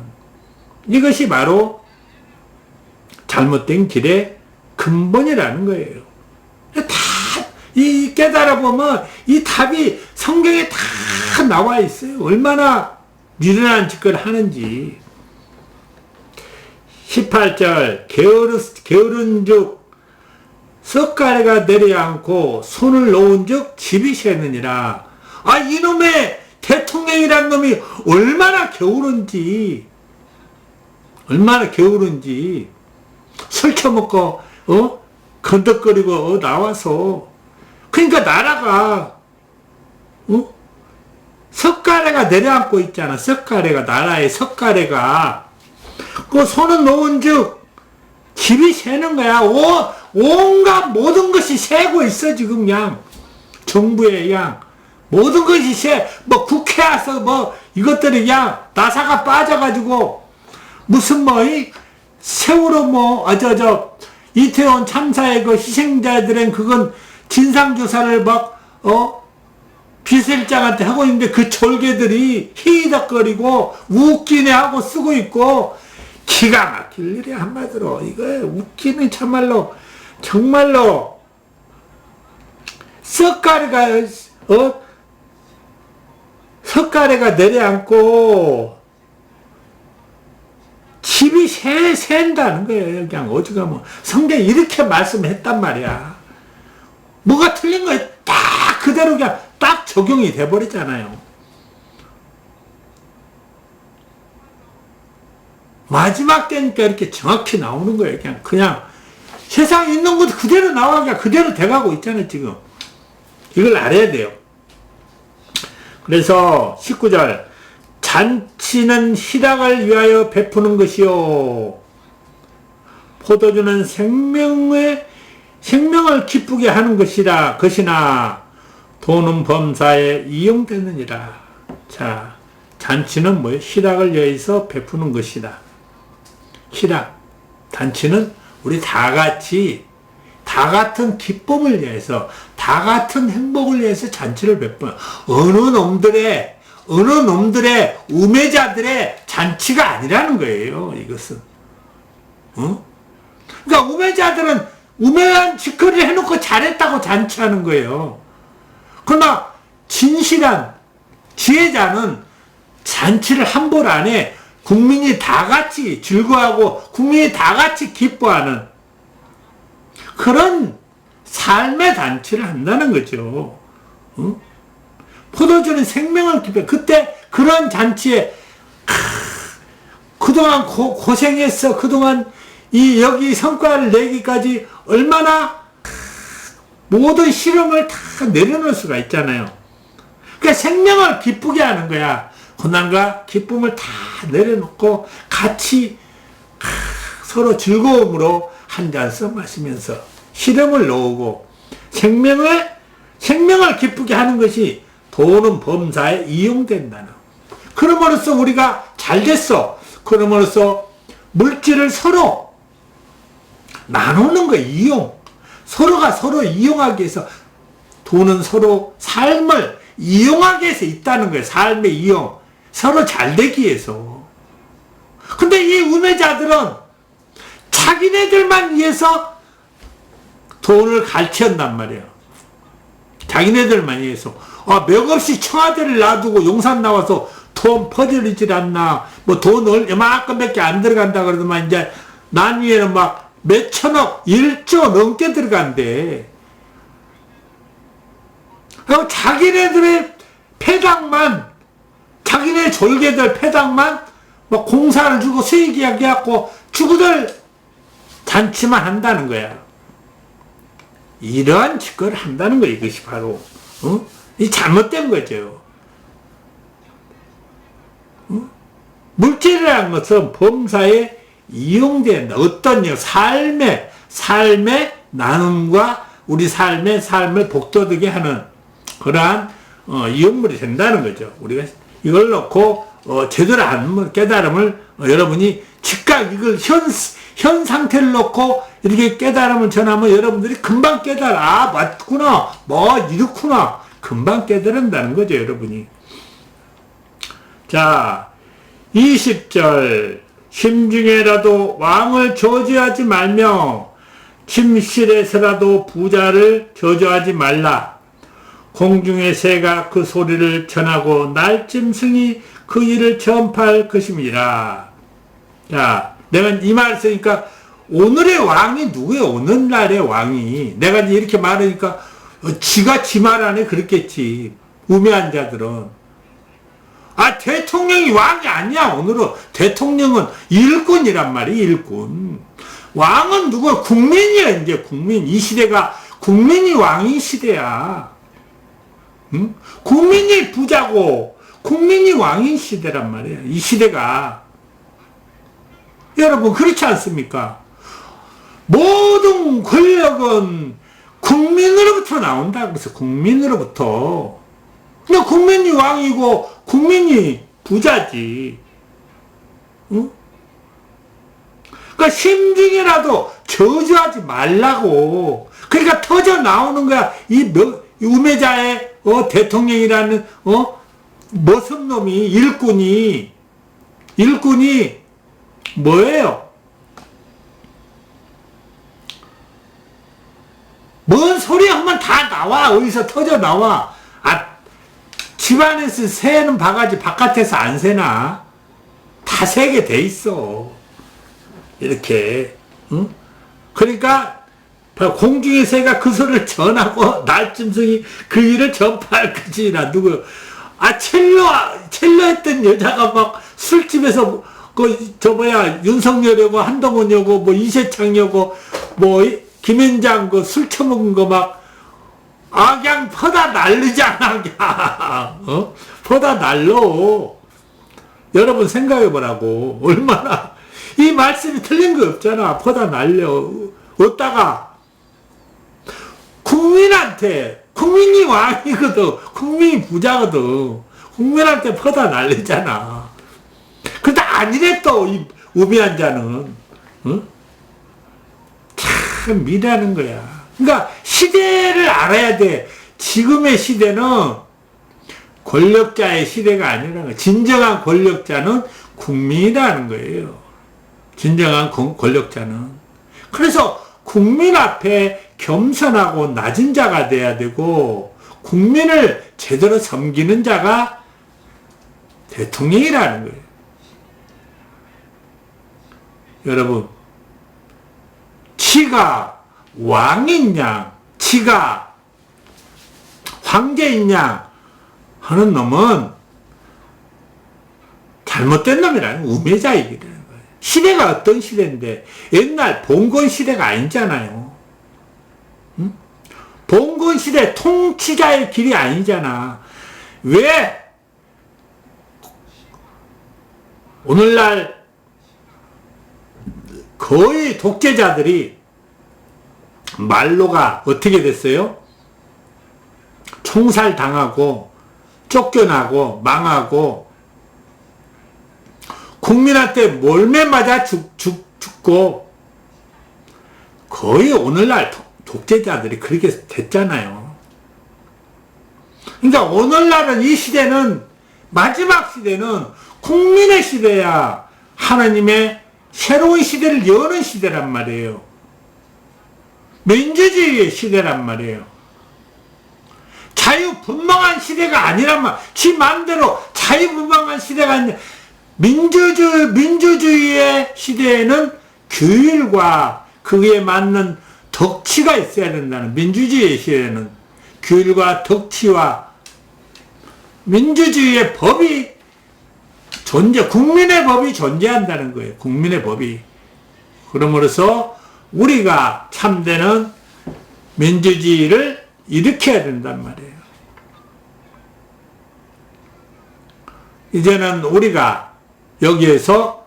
이것이 바로 잘못된 길의 근본이라는 거예요. 이 깨달아보면 이 답이 성경에 다 나와 있어요. 얼마나 미련한 짓을 하는지. 18절 게으른즉 석가래가 내려앉고 손을 놓은즉 집이 새느니라. 아, 이놈의 대통령이란 놈이 얼마나 게으른지 술 처먹고 건덕거리고 나와서, 그러니까 나라가 석가래가 내려앉고 있잖아. 석가래가, 나라의 석가래가 그 손은 놓은즉 집이 새는 거야. 온갖 모든 것이 새고 있어. 지금 그냥 정부의 그냥 모든 것이 뭐 국회 와서 이것들이 그냥 나사가 빠져가지고 무슨 세월호 이태원 참사의 그 희생자들은 그건 진상조사를 비서실장한테 하고 있는데 그 졸개들이 히덕거리고 웃기네 하고 쓰고 있고, 기가 막힐 일이 한마디로. 이거 웃기는 정말로 석가래가 내려앉고 집이 샌다는 거예요. 그냥 어지간하면 성경에 이렇게 말씀했단 말이야. 뭐가 틀린 거예요. 딱 그대로 그냥 딱 적용이 돼버리잖아요. 마지막 때니까 이렇게 정확히 나오는 거예요. 그냥 세상에 있는 것도 그대로 나와. 그냥 그대로 돼가고 있잖아요, 지금. 이걸 알아야 돼요. 그래서 19절 잔치는 희락을 위하여 베푸는 것이요 포도주는 생명을 기쁘게 하는 것이나 돈은 범사에 이용되느니라. 자, 잔치는 뭐예요? 희락을 위해서 베푸는 것이다. 희락, 잔치는 우리 다 같은 기쁨을 위해서, 다 같은 행복을 위해서 잔치를 베푸는, 어느 놈들의 우매자들의 잔치가 아니라는 거예요. 이것은. 그러니까 우매자들은 우매한 짓거리를 해놓고 잘했다고 잔치하는 거예요. 그러나 진실한 지혜자는 잔치를 함부로 안 해. 국민이 다 같이 즐거워하고 국민이 다 같이 기뻐하는 그런 삶의 잔치를 한다는 거죠. 포도주는 생명을 기뻐. 그때 그런 잔치에 그동안 고생했어. 그동안 여기 성과를 내기까지 얼마나 모든 시름을 다 내려놓을 수가 있잖아요. 그러니까 생명을 기쁘게 하는 거야. 고난과 기쁨을 다 내려놓고 같이 서로 즐거움으로 한 잔씩 마시면서 시름을 놓고 생명을 기쁘게 하는 것이 돈은 범사에 이용된다는. 그럼으로써 우리가 잘 됐어. 그럼으로써 물질을 서로 나누는 거예요. 이용. 서로가 서로 이용하기 위해서, 돈은 서로 삶을 이용하기 위해서 있다는 거예요. 삶의 이용. 서로 잘 되기 위해서. 근데 이 우매자들은 자기네들만 위해서 돈을 갈취한단 말이에요. 자기네들만 위해서. 맥없이 청와대를 놔두고 용산 나와서 돈 퍼져리질 않나. 돈을 이만큼밖에 안 들어간다 그러더만 이제 난 위에는 몇 천억, 1조 넘게 들어간대. 그리고 자기네들의 폐당만, 자기네 졸개들 폐당만 공사를 주고 수익 이야기해갖고 주구들 잔치만 한다는 거야. 이러한 짓거리를 한다는 거야. 이것이 바로 이 잘못된 거죠. 물질이라는 것은 범사에 이용된다. 어떤 삶의 나눔과 우리 삶을 복돋게 하는 그러한 이용물이 된다는 거죠. 우리가 이걸 놓고 제대로 안 깨달음을 여러분이 즉각 이걸 현 상태를 놓고 이렇게 깨달음을 전하면 여러분들이 금방 깨달아. 아, 맞구나. 뭐, 이렇구나. 금방 깨달은다는 거죠, 여러분이. 자, 20절. 심중에라도 왕을 저주하지 말며 침실에서라도 부자를 저주하지 말라. 공중의 새가 그 소리를 전하고 날짐승이 그 일을 전파할 것임이라. 자, 내가 이 말을 쓰니까 오늘의 왕이 누구예요? 오늘날의 왕이. 내가 이렇게 말하니까 지가 지 말 안에 그랬겠지. 우매한 자들은. 아, 대통령이 왕이 아니야. 오늘은 대통령은 일꾼이란 말이야. 일꾼. 왕은 누구야? 국민이야. 이제 국민. 이 시대가 국민이 왕인 시대야. 응? 국민이 부자고 국민이 왕인 시대란 말이야. 이 시대가. 여러분 그렇지 않습니까? 모든 권력은 국민으로부터 나온다. 그래서 국민으로부터. 근데 국민이 왕이고 국민이 부자지. 응? 그러니까 심중에라도 저주하지 말라고. 그러니까 터져 나오는 거야. 이 우매자의 대통령이라는 머슴 놈이 일꾼이 뭐예요? 뭔 소리 하면 다 나와. 어디서 터져 나와. 아, 집안에서 새는 바가지 바깥에서 안 새나? 다 새게 돼 있어. 이렇게. 응? 그러니까 공중의 새가 그 소리를 전하고 날짐승이 그 일을 전파할 것이라. 누구? 아, 첼로 했던 여자가 막 술집에서 윤석열이고 한동훈이고 뭐 이세창이고 뭐 김현장 술 처먹은 거 막 그냥 퍼다 날리잖아. 그냥. 퍼다 날러. 여러분 생각해 보라고. 얼마나 이 말씀이 틀린 거 없잖아. 퍼다 날려. 어디다가 국민이 왕이거든. 국민이 부자거든. 국민한테 퍼다 날리잖아. 근데 아니래 또 이 우매한 자는. 응? 참 미라는 거야. 그러니까 시대를 알아야 돼. 지금의 시대는 권력자의 시대가 아니라는 거야. 진정한 권력자는 국민이라는 거예요. 진정한 권력자는. 그래서 국민 앞에 겸손하고 낮은 자가 돼야 되고 국민을 제대로 섬기는 자가 대통령이라는 거예요. 여러분, 지가 왕이냐, 지가 황제이냐 하는 놈은 잘못된 놈이라는 우매자이기라는 거예요. 시대가 어떤 시대인데 옛날 봉건 시대가 아니잖아요. 응? 봉건 시대 통치자의 길이 아니잖아. 왜 오늘날 거의 독재자들이 말로가 어떻게 됐어요? 총살당하고 쫓겨나고 망하고 국민한테 몰매 맞아 죽고 거의 오늘날 독재자들이 그렇게 됐잖아요. 그러니까 오늘날은 이 시대는 마지막 시대는 국민의 시대야. 하나님의 새로운 시대를 여는 시대란 말이에요. 민주주의의 시대란 말이에요. 자유분방한 시대가 아니란 말. 지 마음대로 자유분방한 시대가 아니라 민주주의의 시대에는 규율과 그에 맞는 덕치가 있어야 된다는. 민주주의의 시대에는 규율과 덕치와 민주주의의 법이 국민의 법이 존재한다는 거예요. 국민의 법이. 그러므로서 우리가 참되는 민주주의를 일으켜야 된단 말이에요. 이제는 우리가 여기에서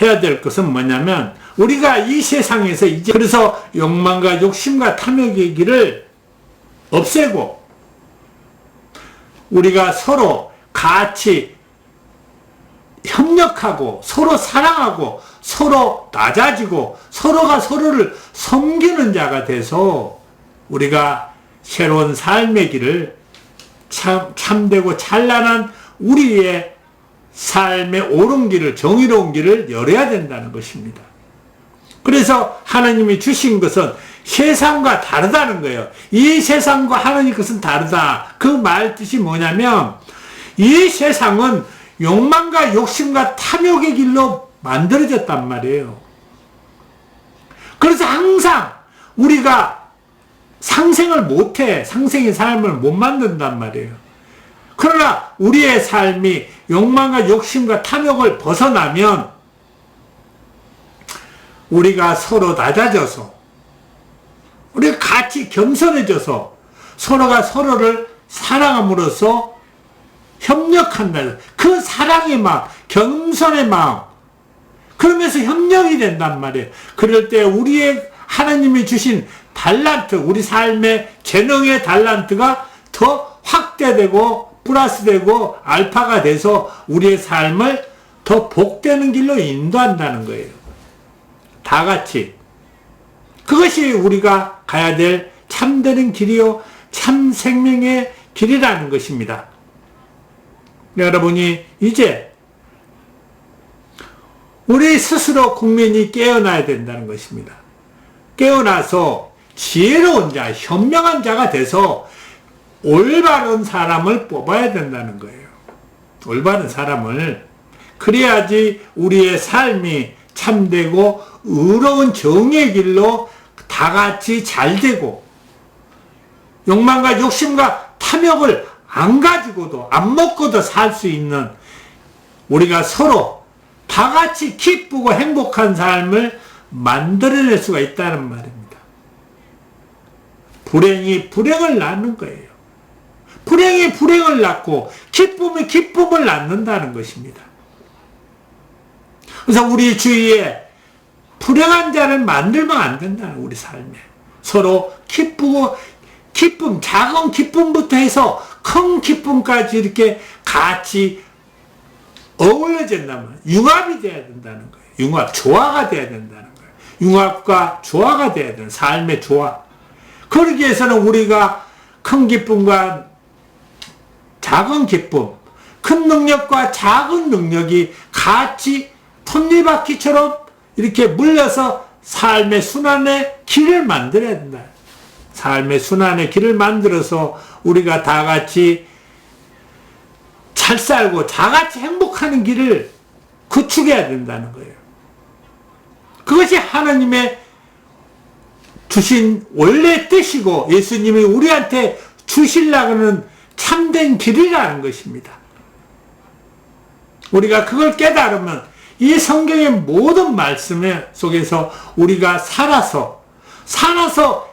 해야 될 것은 뭐냐면 우리가 이 세상에서 이제 그래서 욕망과 욕심과 탐욕의 길을 없애고 우리가 서로 같이 협력하고 서로 사랑하고 서로 낮아지고 서로가 서로를 섬기는 자가 돼서 우리가 새로운 삶의 길을 참되고 찬란한 우리의 삶의 옳은 길을, 정의로운 길을 열어야 된다는 것입니다. 그래서 하나님이 주신 것은 세상과 다르다는 거예요. 이 세상과 하나님 것은 다르다. 그 말 뜻이 뭐냐면 이 세상은 욕망과 욕심과 탐욕의 길로 만들어졌단 말이에요. 그래서 항상 우리가 상생을 못해. 상생의 삶을 못 만든단 말이에요. 그러나 우리의 삶이 욕망과 욕심과 탐욕을 벗어나면 우리가 서로 낮아져서 우리가 같이 겸손해져서 서로가 서로를 사랑함으로써 협력한다. 그 사랑의 마음, 겸손의 마음, 그러면서 협력이 된단 말이에요. 그럴 때 우리의 하나님이 주신 달란트, 우리 삶의 재능의 달란트가 더 확대되고 플러스되고 알파가 돼서 우리의 삶을 더 복되는 길로 인도한다는 거예요. 다 같이. 그것이 우리가 가야 될 참되는 길이요 참 생명의 길이라는 것입니다. 여러분이 이제 우리 스스로 국민이 깨어나야 된다는 것입니다. 깨어나서 지혜로운 자, 현명한 자가 돼서 올바른 사람을 뽑아야 된다는 거예요. 올바른 사람을. 그래야지 우리의 삶이 참되고 의로운 정의의 길로 다 같이 잘 되고 욕망과 욕심과 탐욕을 안 가지고도 안 먹고도 살 수 있는 우리가 서로 다 같이 기쁘고 행복한 삶을 만들어낼 수가 있다는 말입니다. 불행이 불행을 낳는 거예요. 불행이 불행을 낳고 기쁨이 기쁨을 낳는다는 것입니다. 그래서 우리 주위에 불행한 자를 만들면 안 된다는 우리 삶에. 서로 기쁘고 기쁨, 작은 기쁨부터 해서 큰 기쁨까지 이렇게 같이 어우러진다면 융합이 돼야 된다는 거예요. 융합, 조화가 돼야 된다는 거예요. 융합과 조화가 돼야 되는 삶의 조화. 그러기 위해서는 우리가 큰 기쁨과 작은 기쁨, 큰 능력과 작은 능력이 같이 톱니바퀴처럼 이렇게 물려서 삶의 순환의 길을 만들어야 된다. 삶의 순환의 길을 만들어서 우리가 다 같이 잘 살고 다 같이 행복하는 길을 구축해야 된다는 거예요. 그것이 하나님의 주신 원래 뜻이고 예수님이 우리한테 주시려고 하는 참된 길이라는 것입니다. 우리가 그걸 깨달으면 이 성경의 모든 말씀 속에서 우리가 살아서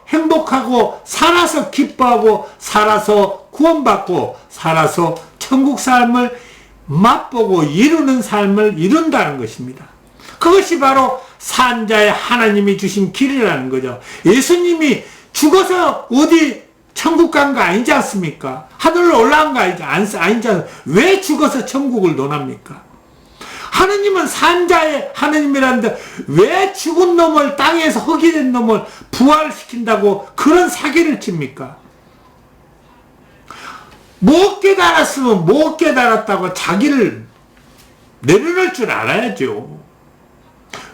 행복하고 살아서 기뻐하고 살아서 구원받고 살아서 천국 삶을 맛보고 이루는 삶을 이룬다는 것입니다. 그것이 바로 산자의 하나님이 주신 길이라는 거죠. 예수님이 죽어서 어디 천국 간 거 아니지 않습니까? 하늘로 올라간 거 아니지 않습니까? 왜 죽어서 천국을 논합니까? 하느님은 산자의 하느님이라는데 왜 죽은 놈을 땅에서 흙이 된 놈을 부활시킨다고 그런 사기를 칩니까? 못 깨달았으면 못 깨달았다고 자기를 내려놓을 줄 알아야죠.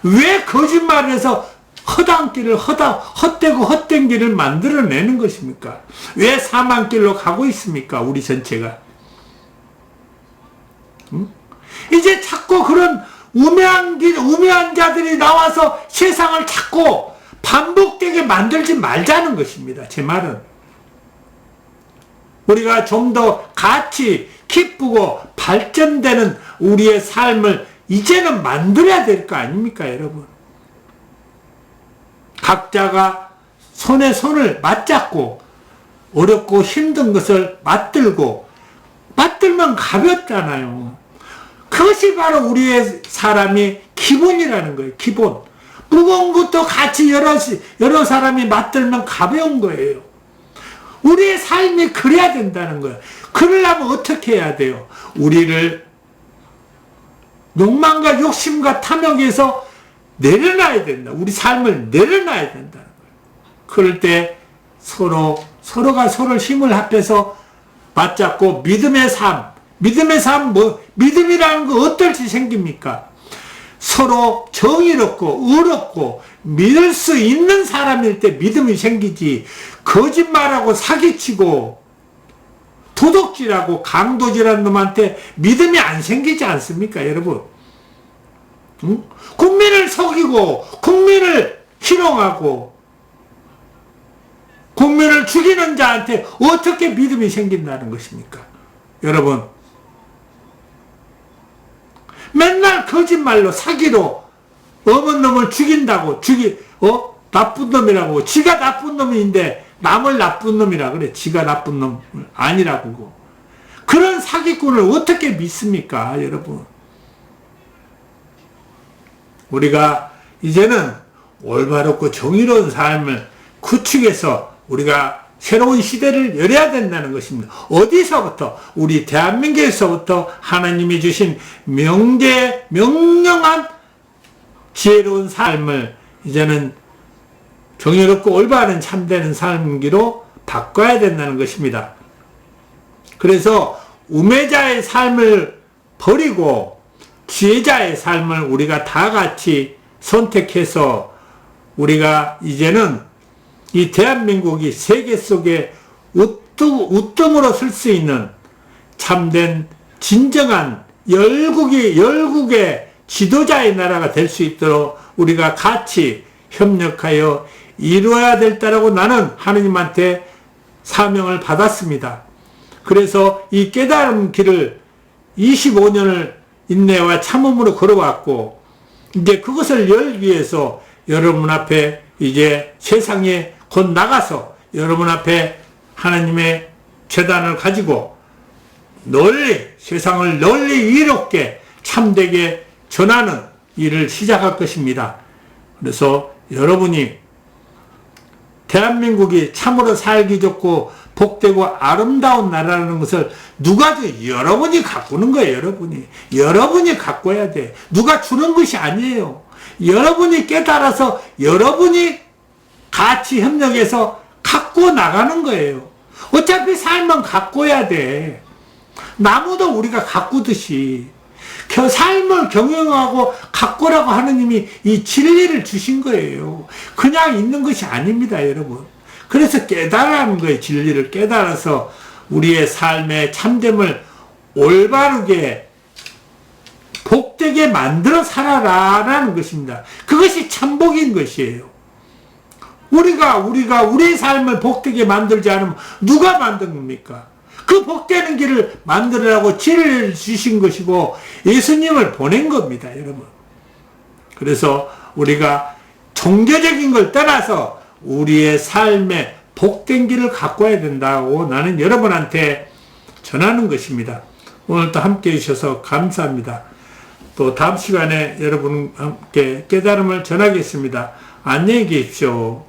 왜 거짓말을 해서 허당길을 헛되고 헛된 길을 만들어내는 것입니까? 왜 사망길로 가고 있습니까? 우리 전체가. 응? 이제 자꾸 그런 우매한 자들이 나와서 세상을 자꾸 반복되게 만들지 말자는 것입니다. 제 말은. 우리가 좀 더 같이 기쁘고 발전되는 우리의 삶을 이제는 만들어야 될 거 아닙니까, 여러분? 각자가 손에 손을 맞잡고 어렵고 힘든 것을 맞들면 가볍잖아요. 그것이 바로 우리의 사람이 기본이라는 거예요. 기본. 무거운 것도 같이 여러 사람이 맞들면 가벼운 거예요. 우리의 삶이 그래야 된다는 거예요. 그러려면 어떻게 해야 돼요? 우리를 욕망과 욕심과 탐욕에서 내려놔야 된다. 우리 삶을 내려놔야 된다는 거예요. 그럴 때 서로가 서로를 힘을 합해서 맞잡고 믿음의 삶, 믿음이라는 거 어떨지 생깁니까? 서로 정의롭고 의롭고 믿을 수 있는 사람일 때 믿음이 생기지, 거짓말하고 사기치고 도둑질하고 강도질하는 놈한테 믿음이 안 생기지 않습니까, 여러분? 응? 국민을 속이고 국민을 희롱하고 국민을 죽이는 자한테 어떻게 믿음이 생긴다는 것입니까? 여러분, 맨날 거짓말로 사기로 어머니 놈을 죽인다고 나쁜 놈이라고, 지가 나쁜 놈인데 남을 나쁜 놈이라 그래. 지가 나쁜 놈 아니라고. 그런 사기꾼을 어떻게 믿습니까, 여러분? 우리가 이제는 올바르고 정의로운 삶을 구축해서 우리가 새로운 시대를 열어야 된다는 것입니다. 어디서부터? 우리 대한민국에서부터 하나님이 주신 명령한 지혜로운 삶을 이제는 정의롭고 올바른 참되는 삶기로 바꿔야 된다는 것입니다. 그래서 우매자의 삶을 버리고 지혜자의 삶을 우리가 다 같이 선택해서 우리가 이제는 이 대한민국이 세계 속에 우등으로 설 수 있는 참된 진정한 열국의 지도자의 나라가 될 수 있도록 우리가 같이 협력하여 이루어야 될다라고 나는 하느님한테 사명을 받았습니다. 그래서 이 깨달음 길을 25년을 인내와 참음으로 걸어왔고, 이제 그것을 열기 위해서 여러분 앞에 이제 세상에 곧 나가서 여러분 앞에 하나님의 재단을 가지고 세상을 널리 이롭게 참되게 전하는 일을 시작할 것입니다. 그래서 여러분이 대한민국이 참으로 살기 좋고 복되고 아름다운 나라라는 것을 여러분이 가꾸는 거예요. 여러분이 가꿔야 돼. 누가 주는 것이 아니에요. 여러분이 깨달아서 여러분이 같이 협력해서 갖고 나가는 거예요. 어차피 삶은 가꿔야 돼. 나무도 우리가 가꾸듯이 삶을 경영하고 가꾸라고 하느님이 이 진리를 주신 거예요. 그냥 있는 것이 아닙니다, 여러분. 그래서 깨달으라는 거예요. 진리를 깨달아서 우리의 삶의 참됨을 올바르게 복되게 만들어 살아라라는 것입니다. 그것이 참복인 것이에요. 우리의 삶을 복되게 만들지 않으면 누가 만든 겁니까? 그 복되는 길을 만들으라고 진리를 주신 것이고 예수님을 보낸 겁니다, 여러분. 그래서 우리가 종교적인 걸 떠나서 우리의 삶에 복된 길을 가꿔야 된다고 나는 여러분한테 전하는 것입니다. 오늘도 함께 해주셔서 감사합니다. 또 다음 시간에 여러분 함께 깨달음을 전하겠습니다. 안녕히 계십시오.